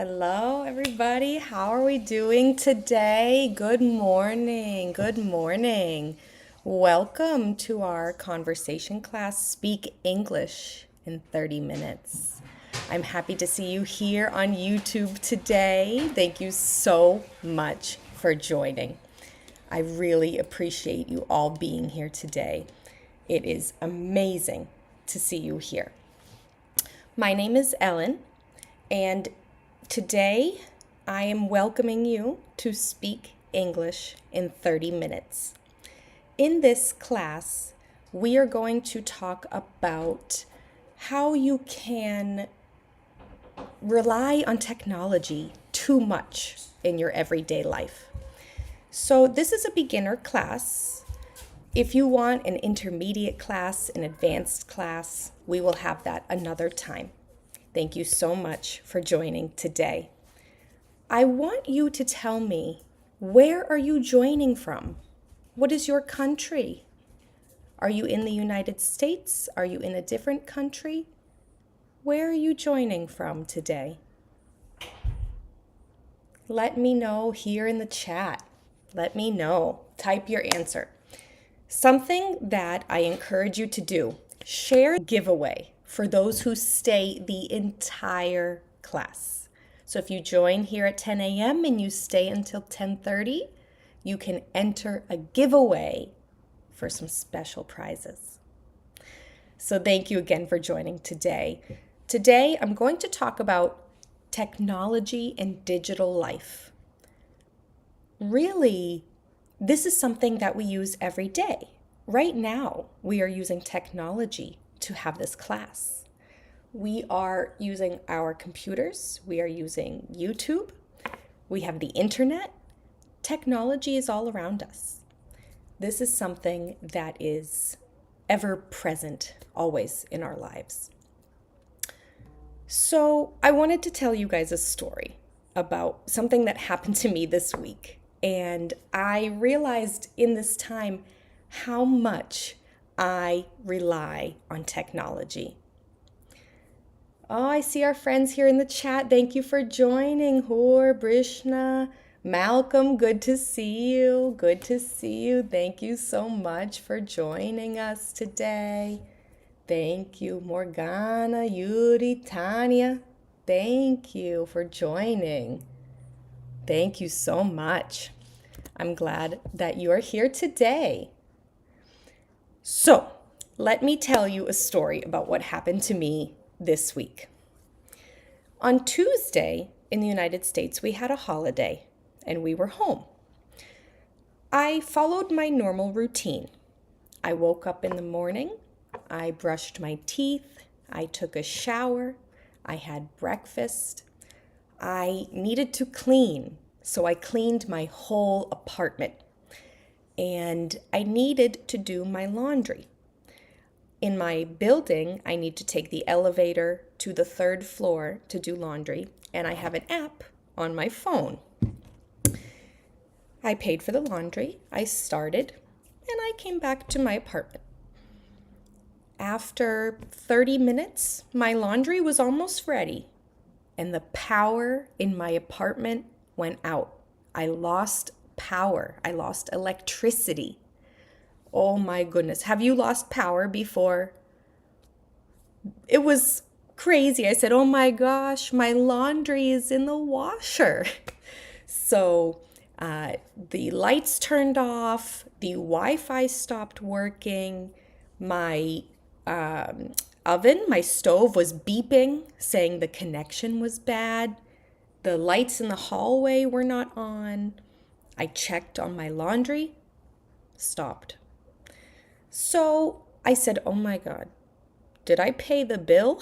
Hello, everybody. How are we doing today? Good morning. Good morning. Welcome to our conversation class, Speak English in 30 Minutes. I'm happy to see you here on YouTube today. Thank you so much for joining. I really appreciate you all being here today. It is amazing to see you here. My name is Ellen, and today I am welcoming you to Speak English in 30 Minutes. In this class, we are going to talk about how you can rely on technology too much in your everyday life. So, this is a beginner class. If you want an intermediate class, an advanced class, we will have that another time. Thank you so much for joining today. I want you to tell me, where are you joining from? What is your country? Are you in the United States? Are you in a different country? Where are you joining from today? Let me know here in the chat. Let me know. Type your answer. Something that I encourage you to do, share a giveaway for those who stay the entire class. So if you join here at 10 a.m. and you stay until 10:30, you can enter a giveaway for some special prizes. So thank you again for joining today. Today, I'm going to talk about technology and digital life. Really, this is something that we use every day. Right now, we are using technology to have this class. We are using our computers, we are using YouTube, we have the internet. Technology is all around us. This is something that is ever present, always in our lives. So, I wanted to tell you guys a story about something that happened to me this week. And I realized in this time how much I rely on technology. Oh, I see our friends here in the chat. Thank you for joining. Hor, Brishna, Malcolm, good to see you. Good to see you. Thank you so much for joining us today. Thank you, Morgana, Yuri, Tanya. Thank you for joining. Thank you so much. I'm glad that you are here today. So, let me tell you a story about what happened to me this week. On Tuesday in the United States, we had a holiday and we were home. I followed my normal routine. I woke up in the morning, I brushed my teeth, I took a shower, I had breakfast. I needed to clean, so I cleaned my whole apartment. And I needed to do my laundry. In my building, I need to take the elevator to the third floor to do laundry, and I have an app on my phone. I paid for the laundry, I started, and I came back to my apartment. After 30 minutes, my laundry was almost ready, and the power in my apartment went out. I lost power. I lost electricity. Oh my goodness. Have you lost power before? It was crazy. I said, oh my gosh, my laundry is in the washer. So the lights turned off, the Wi-Fi stopped working, my oven, my stove was beeping, saying the connection was bad. The lights in the hallway were not on. I checked on my laundry, stopped. So I said, oh my God, did I pay the bill?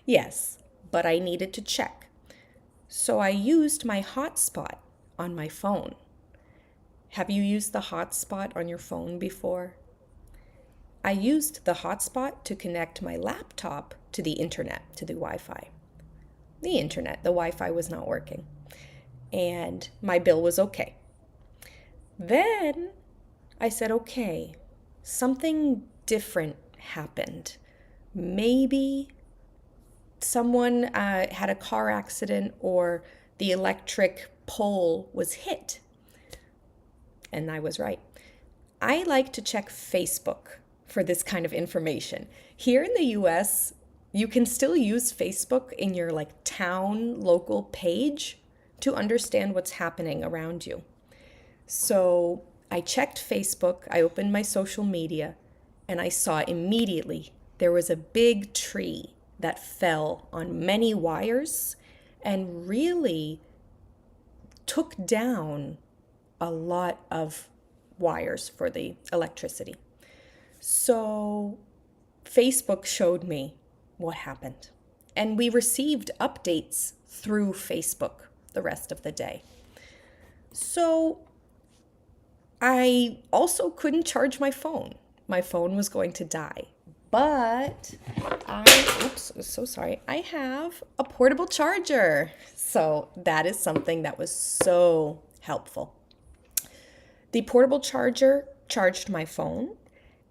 Yes, but I needed to check. So I used my hotspot on my phone. Have you used the hotspot on your phone before? I used the hotspot to connect my laptop to the internet, to the Wi-Fi. The Wi-Fi was not working. And my bill was okay. Then I said, okay, something different happened. Maybe someone had a car accident or the electric pole was hit. And I was right. I like to check Facebook for this kind of information. Here in the US, you can still use Facebook in your like town local page to understand what's happening around you. So I checked Facebook, I opened my social media, and I saw immediately there was a big tree that fell on many wires and really took down a lot of wires for the electricity. So Facebook showed me what happened. And we received updates through Facebook the rest of the day. So I also couldn't charge my phone. My phone was going to die. But I have a portable charger. So that is something that was so helpful. The portable charger charged my phone,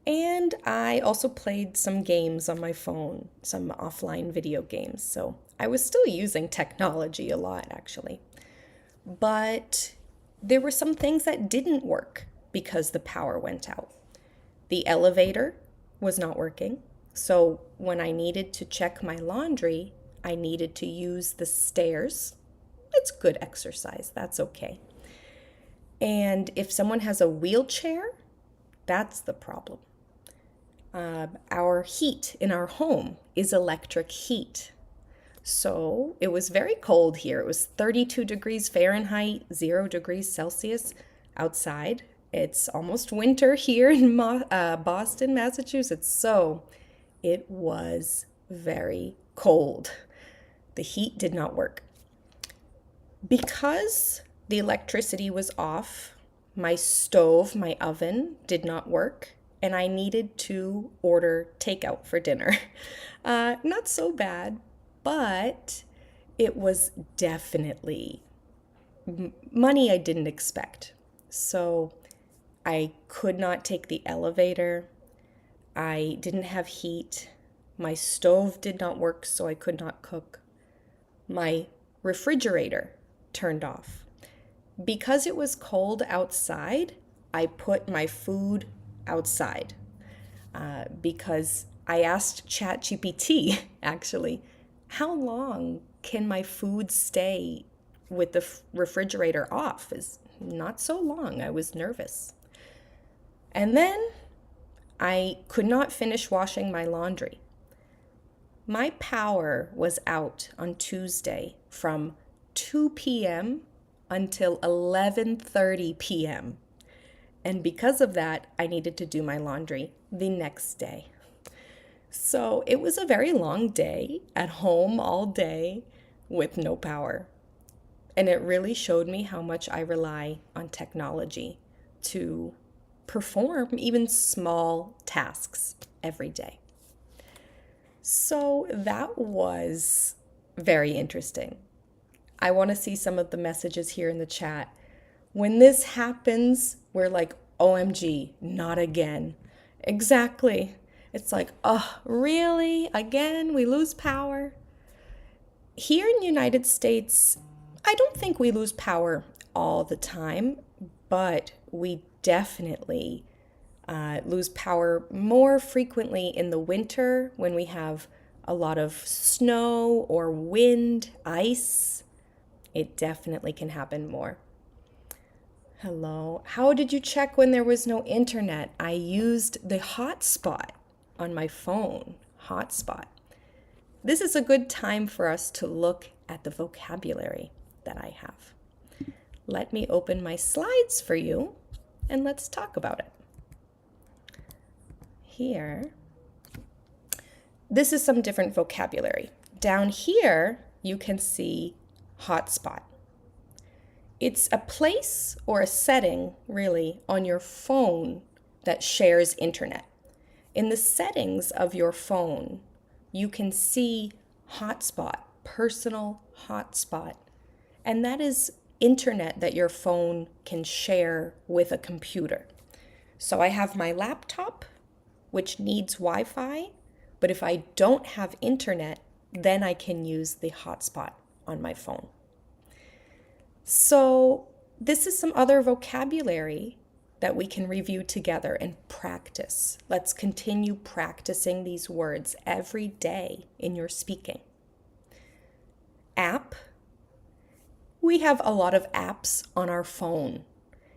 and I also played some games on my phone, some offline video games. So I was still using technology a lot, actually. But there were some things that didn't work because the power went out. The elevator was not working. So when I needed to check my laundry, I needed to use the stairs. It's good exercise, that's okay. And if someone has a wheelchair, that's the problem. Our heat in our home is electric heat. So it was very cold here. It was 32 degrees Fahrenheit, 0 degrees Celsius outside. It's almost winter here in Boston, Massachusetts. So it was very cold. The heat did not work. Because the electricity was off, my stove, my oven did not work, and I needed to order takeout for dinner. Not so bad, but it was definitely money I didn't expect. So I could not take the elevator. I didn't have heat. My stove did not work, so I could not cook. My refrigerator turned off. Because it was cold outside, I put my food outside because I asked ChatGPT, actually, how long can my food stay with the refrigerator off? Is not so long. I was nervous. And then I could not finish washing my laundry. My power was out on Tuesday from 2 p.m. until 11:30 p.m. And because of that, I needed to do my laundry the next day. So it was a very long day at home all day with no power. And it really showed me how much I rely on technology to perform even small tasks every day. So that was very interesting. I want to see some of the messages here in the chat. When this happens, we're like, OMG, not again. Exactly. It's like, oh, really? Again, we lose power? Here in the United States, I don't think we lose power all the time, but we definitely lose power more frequently in the winter when we have a lot of snow or wind, ice. It definitely can happen more. Hello. How did you check when there was no internet? I used the hotspot on my phone. Hotspot. This is a good time for us to look at the vocabulary that I have. Let me open my slides for you and let's talk about it. Here, this is some different vocabulary. Down here, you can see hotspot. It's a place or a setting, really, on your phone that shares internet. In the settings of your phone, you can see hotspot, personal hotspot, and that is internet that your phone can share with a computer. So I have my laptop, which needs Wi-Fi, but if I don't have internet, then I can use the hotspot on my phone. So this is some other vocabulary that we can review together and practice. Let's continue practicing these words every day in your speaking. App. We have a lot of apps on our phone.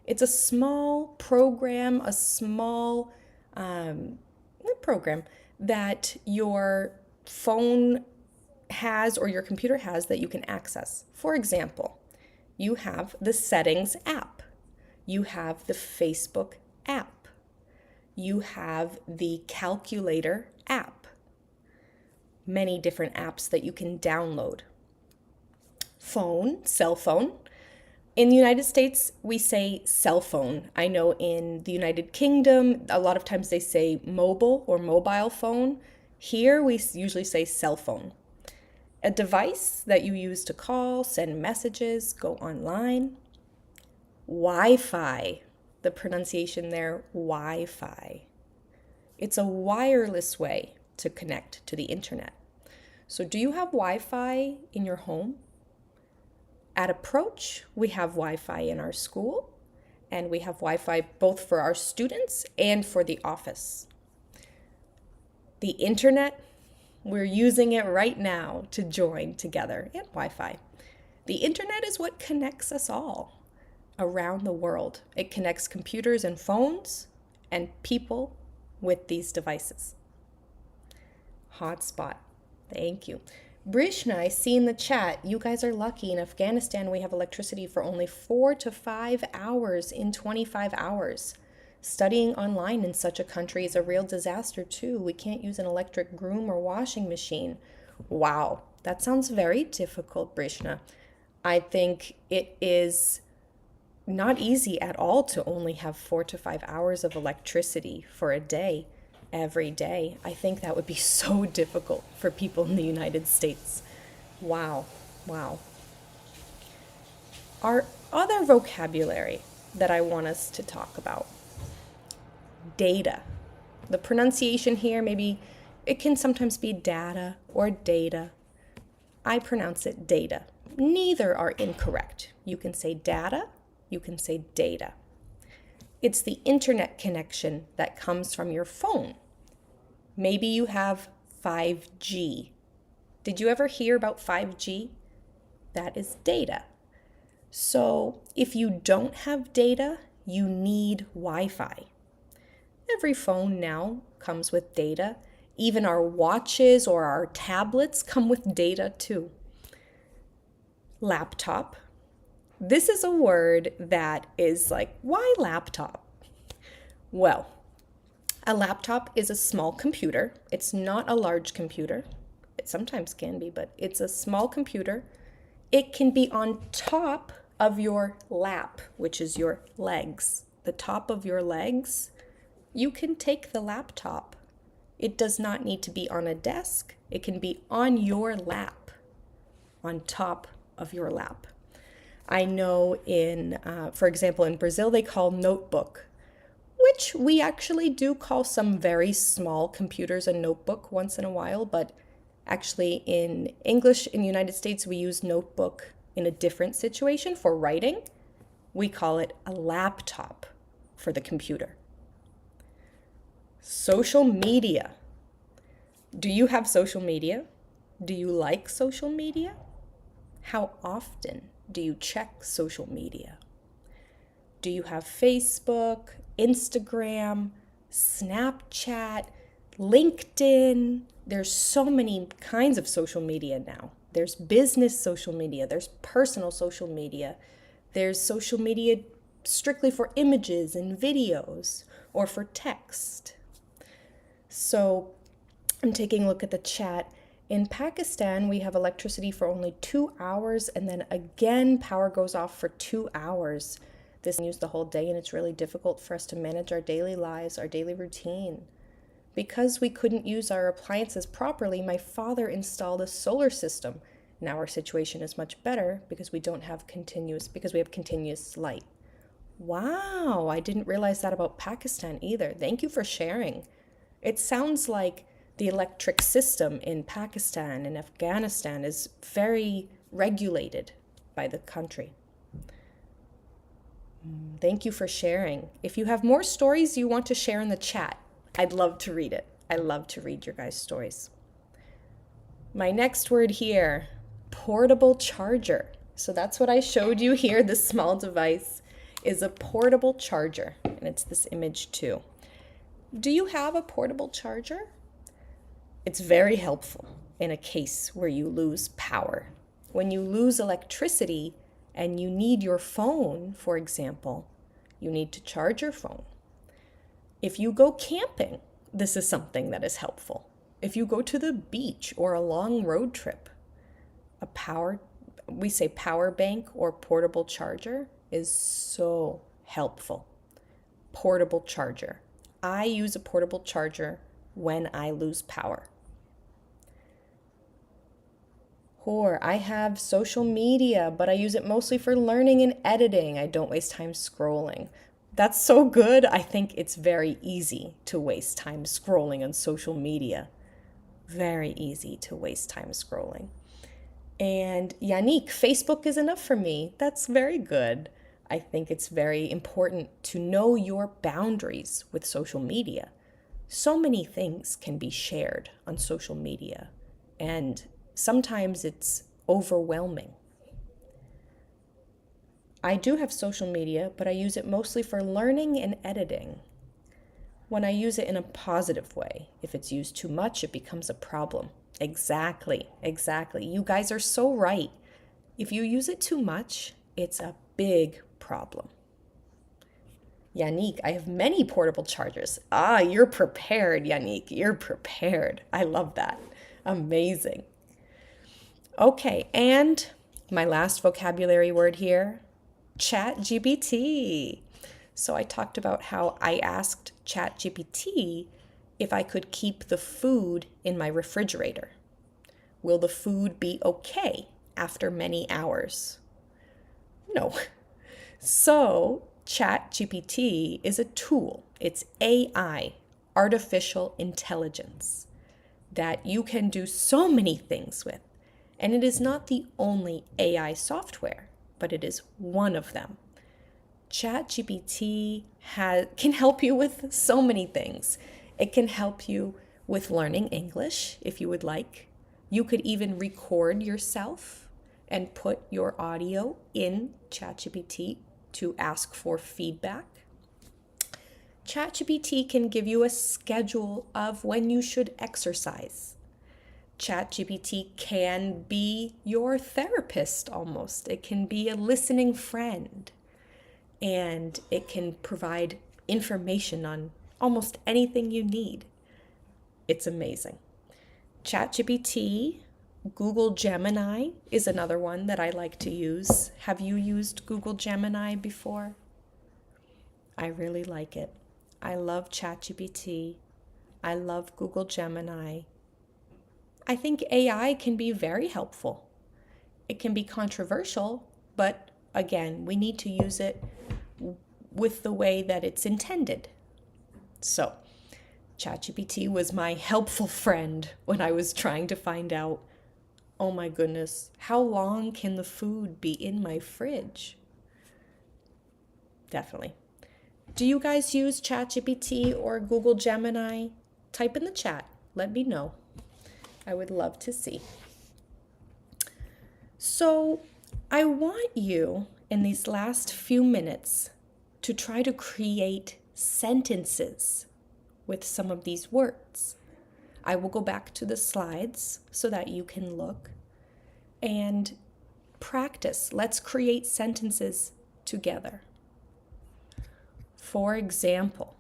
It's a small program, a small program that your phone has or your computer has that you can access. For example, you have the Settings app. You have the Facebook app. You have the Calculator app. Many different apps that you can download. Phone, cell phone. In the United States, we say cell phone. I know in the United Kingdom, a lot of times they say mobile or mobile phone. Here, we usually say cell phone. A device that you use to call, send messages, go online. Wi-Fi, the pronunciation there, Wi-Fi. It's a wireless way to connect to the internet. So do you have Wi-Fi in your home? At Approach, we have Wi-Fi in our school, and we have Wi-Fi both for our students and for the office. The internet, we're using it right now to join together, and Wi-Fi. The internet is what connects us all around the world. It connects computers and phones and people with these devices. Hotspot. Thank you. Brishna, I see in the chat, you guys are lucky. In Afghanistan, we have electricity for only 4 to 5 hours in 25 hours. Studying online in such a country is a real disaster too. We can't use an electric broom or washing machine. Wow, that sounds very difficult, Brishna. I think it is not easy at all to only have 4 to 5 hours of electricity for a day. Every day. I think that would be so difficult for people in the United States. Wow. Our other vocabulary that I want us to talk about. Data. The pronunciation here, maybe it can sometimes be data or data. I pronounce it data. Neither are incorrect. You can say data, you can say data. It's the internet connection that comes from your phone. Maybe you have 5G. Did you ever hear about 5G? That is data. So if you don't have data, you need Wi-Fi. Every phone now comes with data. Even our watches or our tablets come with data too. Laptop. This is a word that is like, why laptop? Well, a laptop is a small computer. It's not a large computer. It sometimes can be, but it's a small computer. It can be on top of your lap, which is your legs. The top of your legs, you can take the laptop. It does not need to be on a desk. It can be on your lap, on top of your lap. I know for example, in Brazil, they call notebook, which we actually do call some very small computers a notebook once in a while, but actually in English in the United States, we use notebook in a different situation for writing. We call it a laptop for the computer. Social media. Do you have social media? Do you like social media? How often do you check social media? Do you have Facebook, Instagram, Snapchat, LinkedIn? There's so many kinds of social media now. There's business social media, there's personal social media, there's social media strictly for images and videos or for text. So I'm taking a look at the chat. In Pakistan, we have electricity for only 2 hours, and then again, power goes off for 2 hours. This is used the whole day, and it's really difficult for us to manage our daily lives, our daily routine. Because we couldn't use our appliances properly, my father installed a solar system. Now our situation is much better because we have continuous light. Wow, I didn't realize that about Pakistan either. Thank you for sharing. It sounds like The electric system in Pakistan and Afghanistan is very regulated by the country. Thank you for sharing. If you have more stories you want to share in the chat, I'd love to read it. I love to read your guys' stories. My next word here, portable charger. So that's what I showed you here. This small device is a portable charger, and it's this image too. Do you have a portable charger? It's very helpful in a case where you lose power. When you lose electricity and you need your phone, for example, you need to charge your phone. If you go camping, this is something that is helpful. If you go to the beach or a long road trip, we say power bank or portable charger is so helpful. Portable charger. I use a portable charger when I lose power. Or I have social media, but I use it mostly for learning and editing. I don't waste time scrolling. That's so good. I think it's very easy to waste time scrolling on social media. Very easy to waste time scrolling. And Yannick, Facebook is enough for me. That's very good. I think it's very important to know your boundaries with social media. So many things can be shared on social media, and sometimes it's overwhelming. I do have social media, but I use it mostly for learning and editing. When I use it in a positive way, if it's used too much, it becomes a problem. Exactly. You guys are so right. If you use it too much, it's a big problem. Yannick, I have many portable chargers. You're prepared, Yannick. You're prepared. I love that. Amazing. Okay, and my last vocabulary word here, ChatGPT. So I talked about how I asked ChatGPT if I could keep the food in my refrigerator. Will the food be okay after many hours? No. So ChatGPT is a tool. It's AI, artificial intelligence, that you can do so many things with. And it is not the only AI software, but it is one of them. ChatGPT can help you with so many things. It can help you with learning English, if you would like. You could even record yourself and put your audio in ChatGPT to ask for feedback. ChatGPT can give you a schedule of when you should exercise. ChatGPT can be your therapist almost. It can be a listening friend. And it can provide information on almost anything you need. It's amazing. ChatGPT, Google Gemini is another one that I like to use. Have you used Google Gemini before? I really like it. I love ChatGPT. I love Google Gemini. I think AI can be very helpful. It can be controversial, but again, we need to use it with the way that it's intended. So, ChatGPT was my helpful friend when I was trying to find out, oh my goodness, how long can the food be in my fridge? Definitely. Do you guys use ChatGPT or Google Gemini? Type in the chat. Let me know. I would love to see. So, I want you in these last few minutes to try to create sentences with some of these words. I will go back to the slides so that you can look and practice. Let's create sentences together. For example,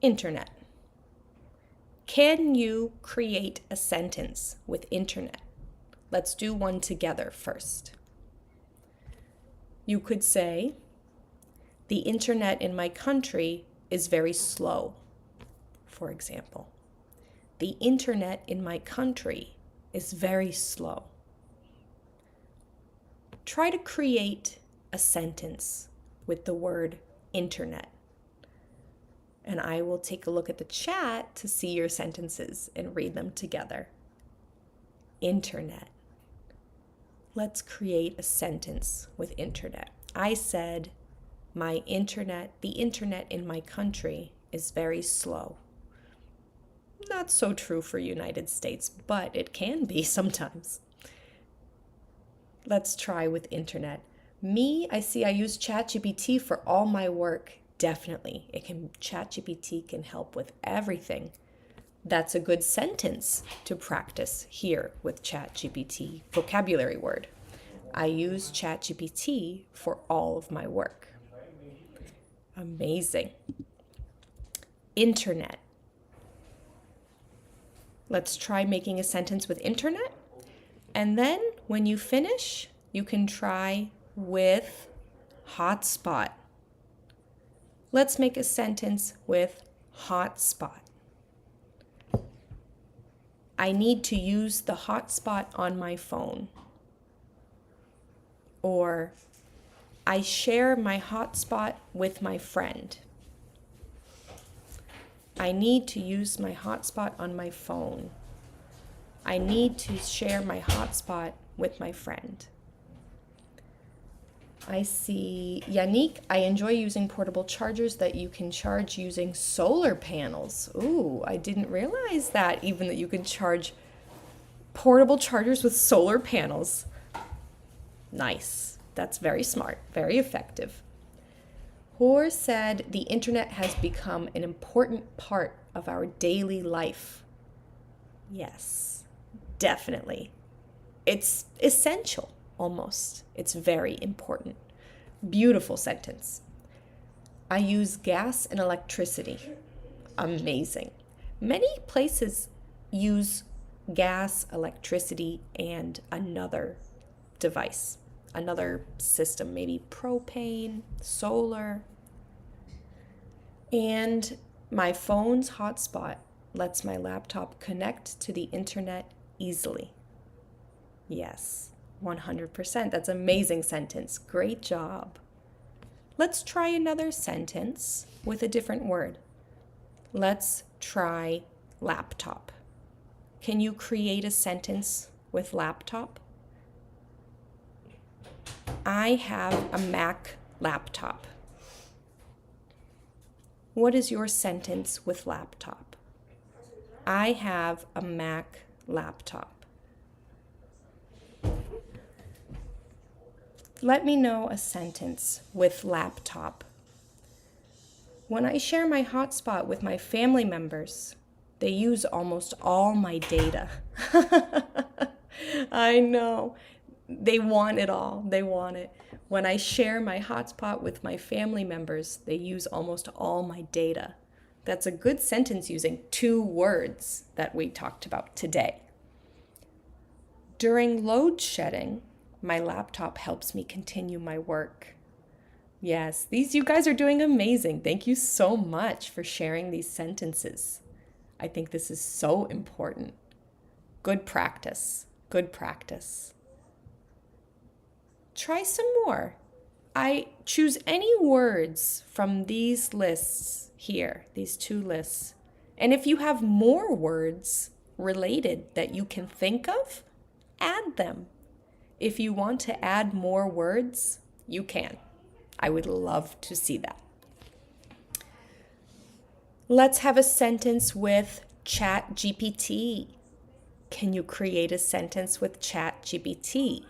internet. Can you create a sentence with internet? Let's do one together first. You could say, the internet in my country is very slow, for example. The internet in my country is very slow. Try to create a sentence with the word internet. and I will take a look at the chat to see your sentences and read them together. Internet. Let's create a sentence with internet. I said, the internet in my country is very slow. Not so true for United States, but it can be sometimes. Let's try with internet. I use ChatGPT for all my work. Definitely. ChatGPT can help with everything. That's a good sentence to practice here with ChatGPT vocabulary word. I use ChatGPT for all of my work. Amazing. Internet. Let's try making a sentence with internet. And then when you finish, you can try with hotspot. Let's make a sentence with hotspot. I need to use the hotspot on my phone. Or I share my hotspot with my friend. I need to use my hotspot on my phone. I need to share my hotspot with my friend. I see Yannick, I enjoy using portable chargers that you can charge using solar panels. Ooh, I didn't realize that you can charge portable chargers with solar panels. Nice. That's very smart, very effective. Hoare said the internet has become an important part of our daily life. Yes, definitely. It's essential, almost. It's very important. Beautiful sentence. I use gas and electricity. Amazing. Many places use gas, electricity, and another device. Another system, maybe propane, solar. And my phone's hotspot lets my laptop connect to the internet easily. Yes, 100%. That's an amazing sentence. Great job. Let's try another sentence with a different word. Let's try laptop. Can you create a sentence with laptop? I have a Mac laptop. What is your sentence with laptop? I have a Mac laptop. Let me know a sentence with laptop. When I share my hotspot with my family members, they use almost all my data. I know. They want it all. They want it. When I share my hotspot with my family members, they use almost all my data. That's a good sentence using 2 words that we talked about today. During load shedding, my laptop helps me continue my work. Yes, you guys are doing amazing. Thank you so much for sharing these sentences. I think this is so important. Good practice. Good practice. Try some more. I choose any words from these lists here, these 2 lists. And if you have more words related that you can think of, add them. If you want to add more words, you can. I would love to see that. Let's have a sentence with ChatGPT. Can you create a sentence with ChatGPT?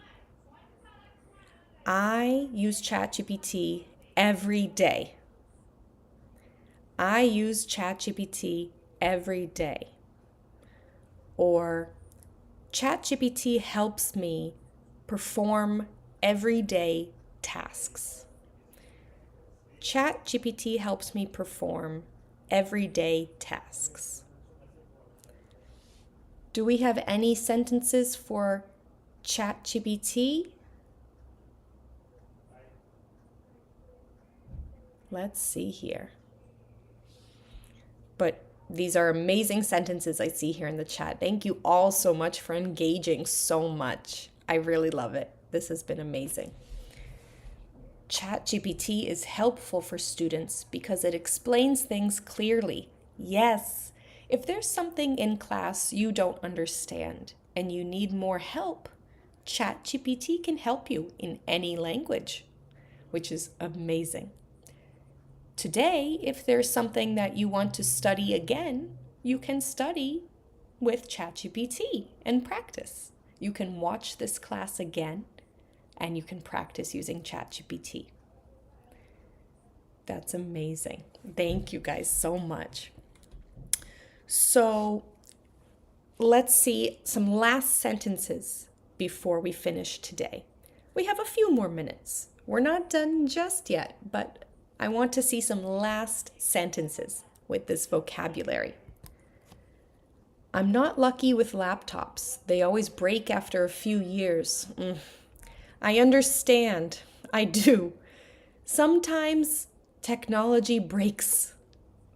I use ChatGPT every day. I use ChatGPT every day. Or ChatGPT helps me perform everyday tasks. ChatGPT helps me perform everyday tasks. Do we have any sentences for ChatGPT? Let's see here. But these are amazing sentences I see here in the chat. Thank you all so much for engaging so much. I really love it. This has been amazing. ChatGPT is helpful for students because it explains things clearly. Yes, if there's something in class you don't understand and you need more help, ChatGPT can help you in any language, which is amazing. Today, if there's something that you want to study again, you can study with ChatGPT and practice. You can watch this class again and you can practice using ChatGPT. That's amazing. Thank you guys so much. So let's see some last sentences before we finish today. We have a few more minutes. We're not done just yet, but I want to see some last sentences with this vocabulary. I'm not lucky with laptops. They always break after a few years. I understand. I do. Sometimes technology breaks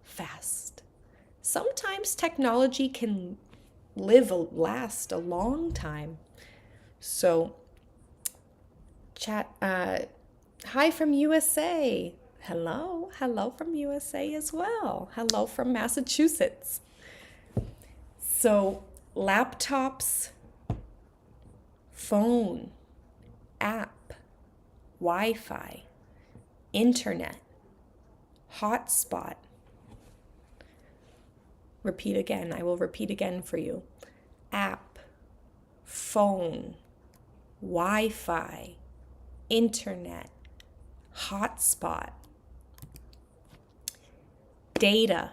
fast. Sometimes technology can last a long time. So, hi from USA. Hello from USA as well. Hello from Massachusetts. So, laptops, phone, app, Wi-Fi, internet, hotspot. I will repeat again for you. App, phone, Wi-Fi, internet, hotspot. Data.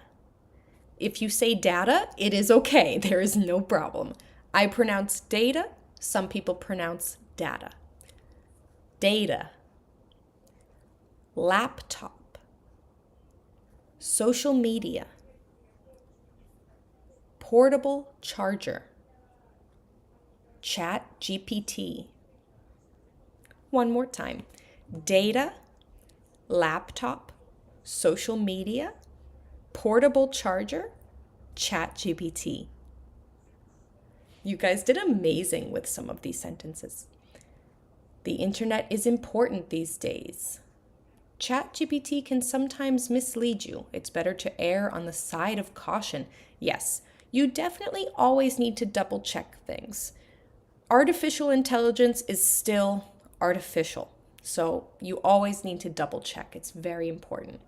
If you say data, it is okay. There is no problem. I pronounce data. Some people pronounce data. Data. Laptop. Social media. Portable charger. ChatGPT. One more time. Data, laptop, social media, portable charger, ChatGPT. You guys did amazing with some of these sentences. The internet is important these days. ChatGPT can sometimes mislead you. It's better to err on the side of caution. Yes, you definitely always need to double check things. Artificial intelligence is still artificial, so you always need to double check. It's very important.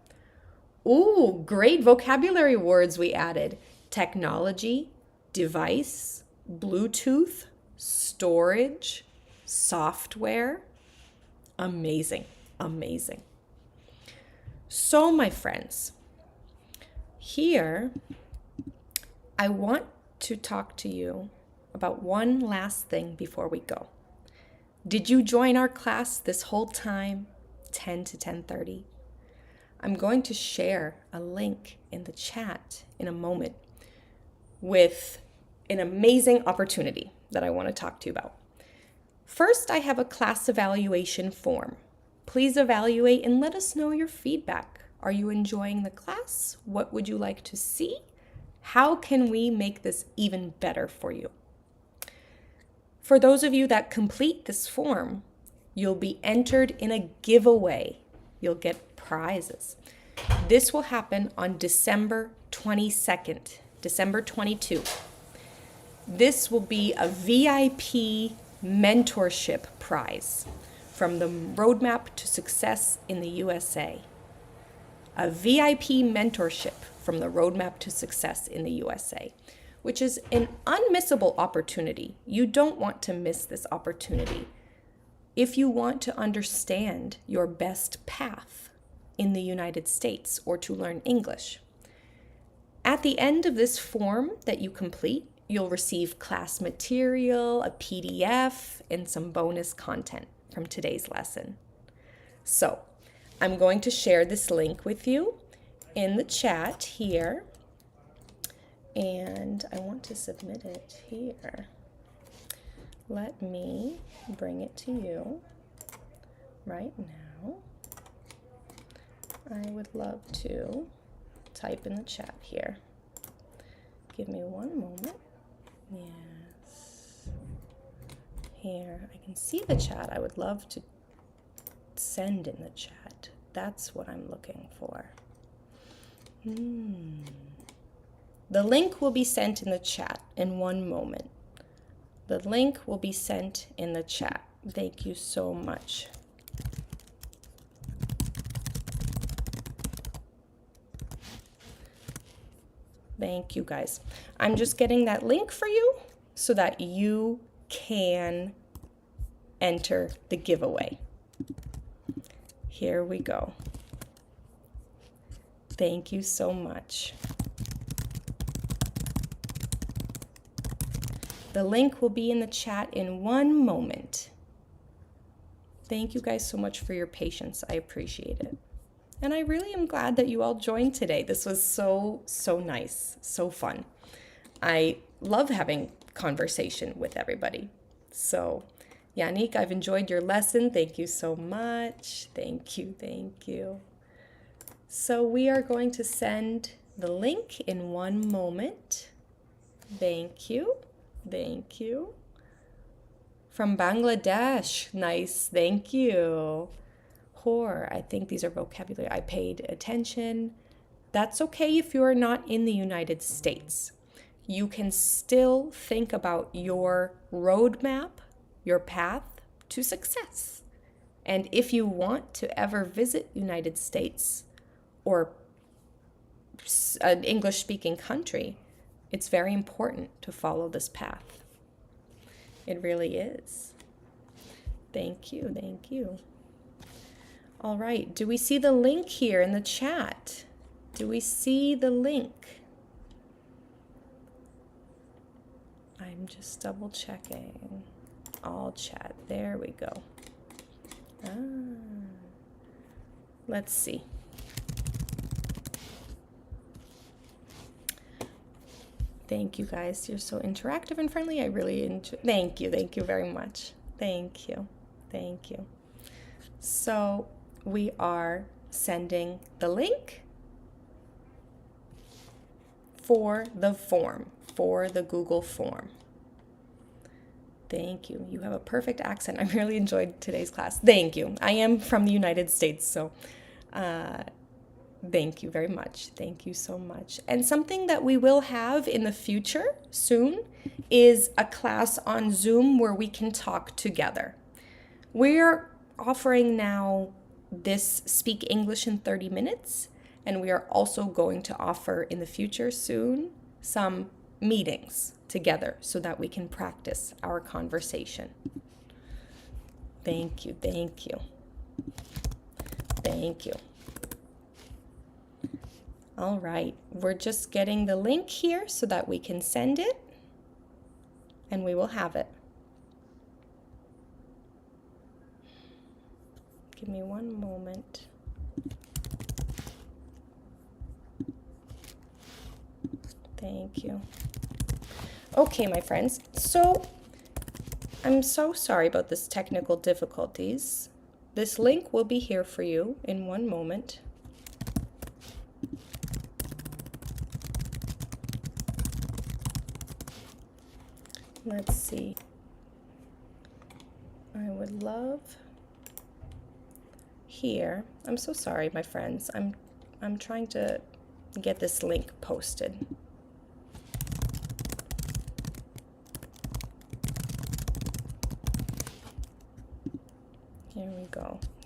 Ooh, great vocabulary words we added. Technology, device, Bluetooth, storage, software. Amazing. So, my friends, here I want to talk to you about one last thing before we go. Did you join our class this whole time, 10 to 10:30? I'm going to share a link in the chat in a moment with an amazing opportunity that I want to talk to you about. First, I have a class evaluation form. Please evaluate and let us know your feedback. Are you enjoying the class? What would you like to see? How can we make this even better for you? For those of you that complete this form, you'll be entered in a giveaway. You'll get prizes. This will happen on December 22nd, December 22. This will be a VIP mentorship prize from the Roadmap to Success in the USA. A VIP mentorship from the Roadmap to Success in the USA, which is an unmissable opportunity. You don't want to miss this opportunity if you want to understand your best path in the United States or to learn English. At the end of this form that you complete, you'll receive class material, a PDF, and some bonus content from today's lesson. So, I'm going to share this link with you in the chat here. And I want to submit it here. Let me bring it to you right now. I would love to type in the chat here. Give me one moment. Yes. Here, I can see the chat. I would love to send in the chat. That's what I'm looking for. The link will be sent in the chat in one moment. The link will be sent in the chat. Thank you so much. Thank you guys. I'm just getting that link for you so that you can enter the giveaway. Here we go. Thank you so much. The link will be in the chat in one moment. Thank you guys so much for your patience. I appreciate it. And I really am glad that you all joined today. This was so nice, so fun. I love having conversation with everybody. So, Yannick, I've enjoyed your lesson. Thank you so much. Thank you. So we are going to send the link in one moment. Thank you. From Bangladesh. Nice. Thank you. I think these are vocabulary. I paid attention. That's okay if you're not in the United States. You can still think about your roadmap, your path to success. And if you want to ever visit United States or an English-speaking country, it's very important to follow this path. It really is. Thank you. All right, do we see the link here in the chat? Do we see the link? I'm just double checking. All chat, there we go. Let's see. Thank you guys, you're so interactive and friendly. I really enjoy. Thank you very much. Thank you. So, we are sending the link for the form, for the Google form. Thank you. You have a perfect accent. I really enjoyed today's class. Thank you. I am from the United States, so thank you very much. Thank you so much. And something that we will have in the future soon is a class on Zoom where we can talk together. We're offering now this Speak English in 30 minutes, and we are also going to offer in the future soon some meetings together so that we can practice our conversation. Thank you. All right, we're just getting the link here so that we can send it, and we will have it. Give me one moment. Thank you. Okay, my friends, so I'm so sorry about this technical difficulties. This link will be here for you in one moment. Let's see. I would love here. I'm so sorry, my friends. I'm trying to get this link posted.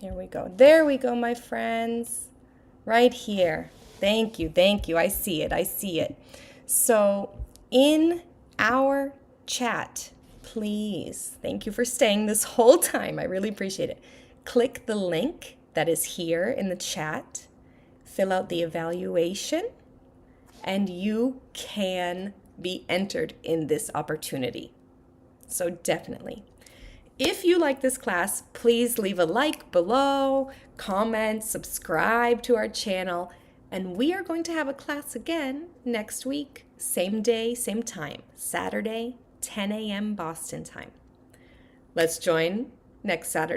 Here we go. There we go, my friends. Right here. Thank you. I see it. So in our chat, please, thank you for staying this whole time. I really appreciate it. Click the link that is here in the chat, fill out the evaluation, and you can be entered in this opportunity. So definitely. If you like this class, please leave a like below, comment, subscribe to our channel, and we are going to have a class again next week, same day, same time, Saturday, 10 a.m. Boston time. Let's join next Saturday.